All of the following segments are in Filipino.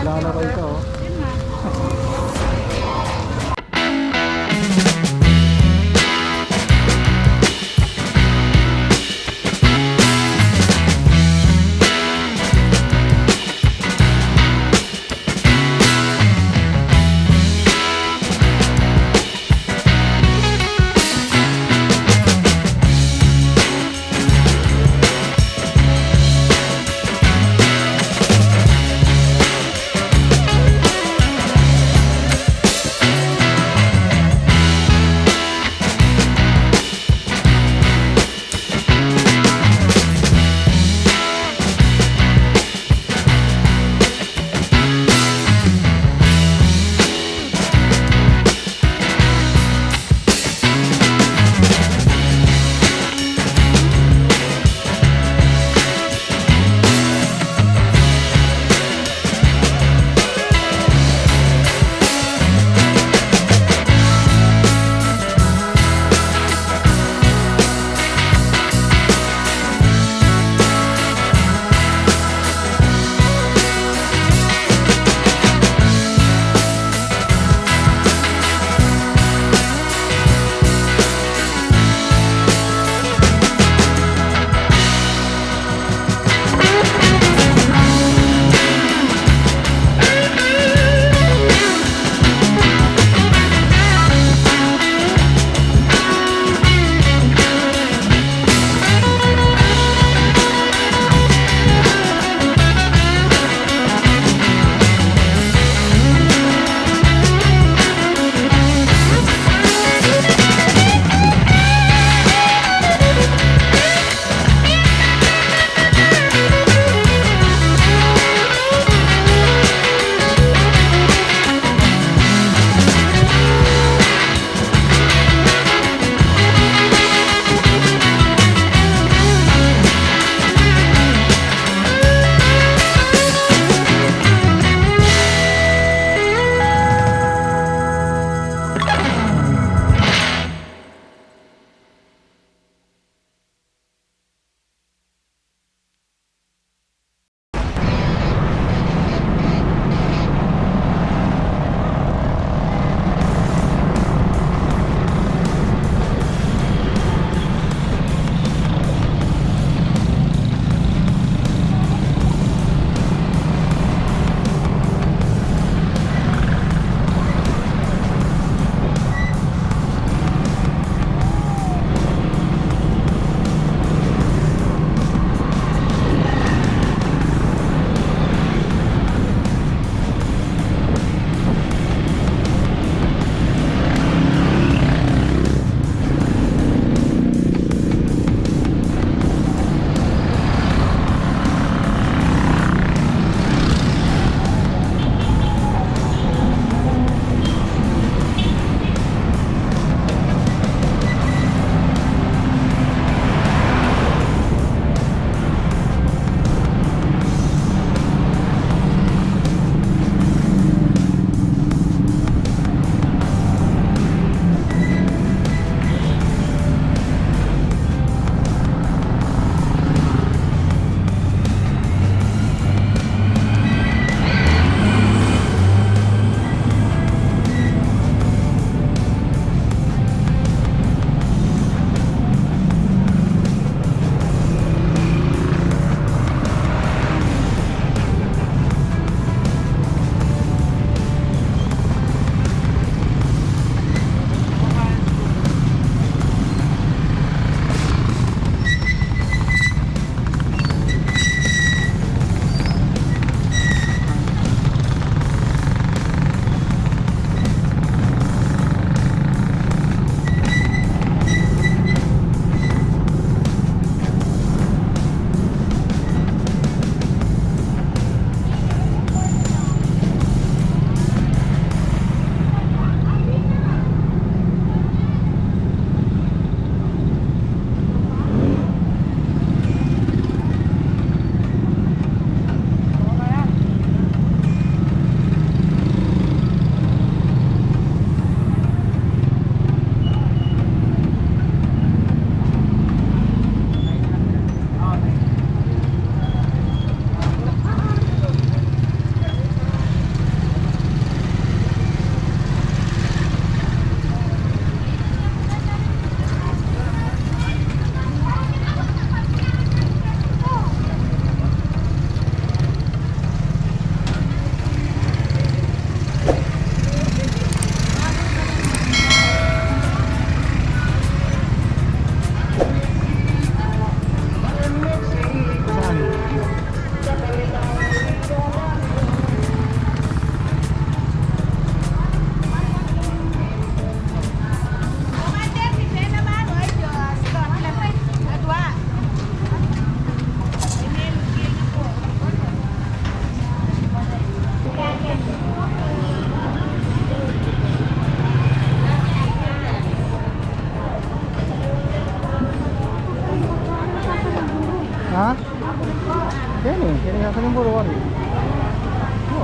naglalaro ito. Oh. Yun nga.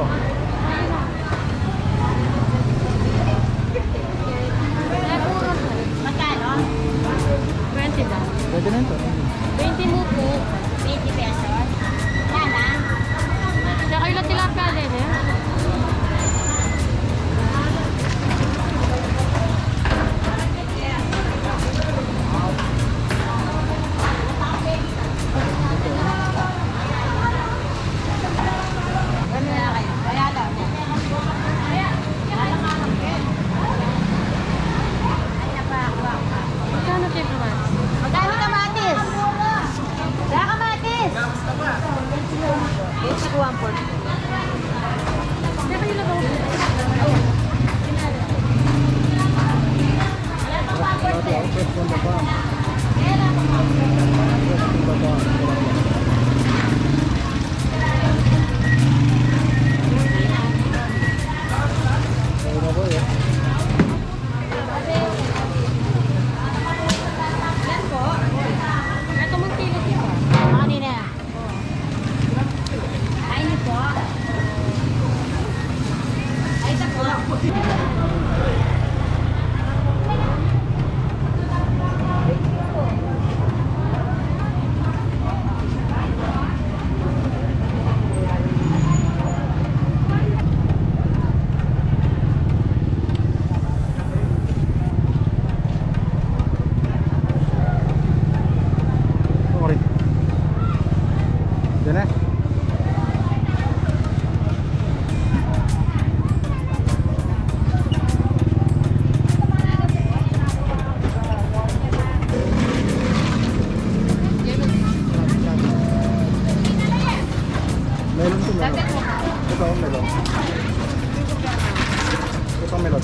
mo. Magkano? 20 ba? Pwede na ito. 20 mo po. 20 pesos. Yan ah. Saka ilang tilapia din eh. Ano na kayo? Kaya lang. Magkano tayo kamatis? Magkano kamatis? Kaya kamatis? Ito ko ang po. Saka ilang ba? Fresh from the farm. Fresh from the farm. Ayun ako eh. Yan po. Ito mong kilo diba? Kanina. Ay, hindi po. Ay, ito po. Sorry. Diyan na. Melon to melon. Ito ang melon. Ito ang melon.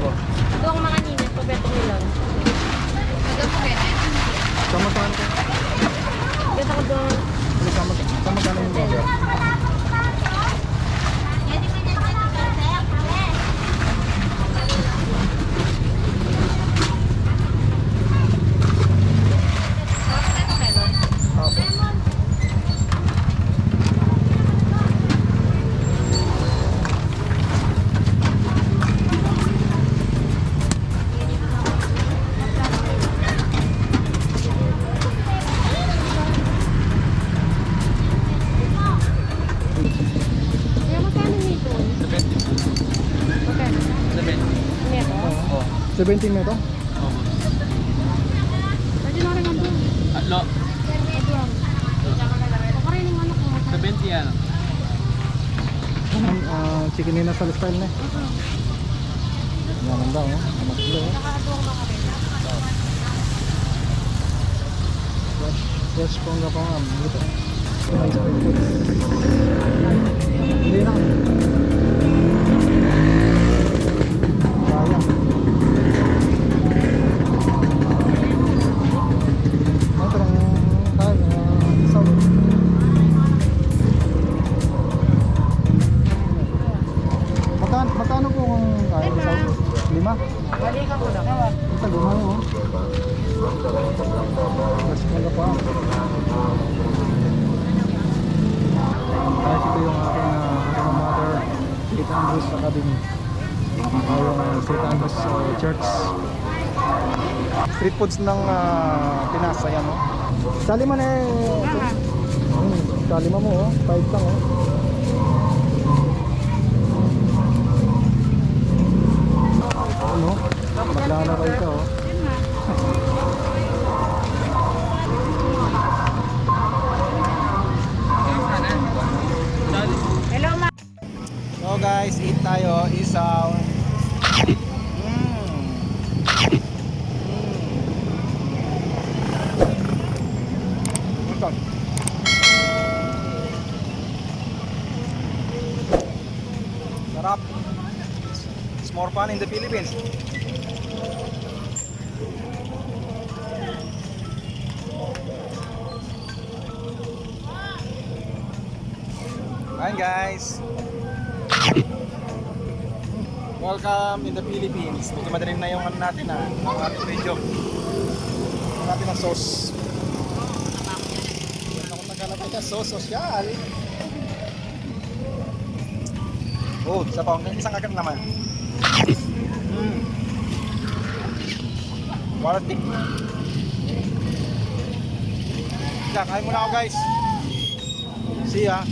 Oh. Ito ang mga ninit ko, betong nilon. Sama-sama ko. Ito ko doon. Sama-sama yung mga. Kaya magkano nito? 70. Magkano? 70. Nito? Oo. 17 na ito? Pwede na rin ang doon. Atlo. Ito lang. Baka rin yung anak ko. 70 yan. Chicken nina sa style na. Yan daw, anak lo. Saka ito ang makarin. Fresh pongga pa nga, dito. Hindi na. Sayang. Ang tarang isaw. Magkano po kung kaya isaw? 5? Bali ka muna. Ito, lumay mo. Fresh pongga pa. Guys, ito yung aking alma mater, St. Andrews Academy. Yung St. Andrews Church. Street foods ng Pinas, ayan o. Salima na eh. Salima mo oh, 5 lang oh. Ano? Maglalakay ka oh. Hello, ma. So guys, eat tayo, isaw. Ito. Sarap. It's more fun in the Philippines. Hi guys. Welcome in the Philippines. Medyo madaling na yung ano natin ang ating video. Ang natin ang sauce. Yan ako naghanap ka, sauce social. Oh, isa pa. Isang agad naman. Quality. Kain muna ako guys. See ya.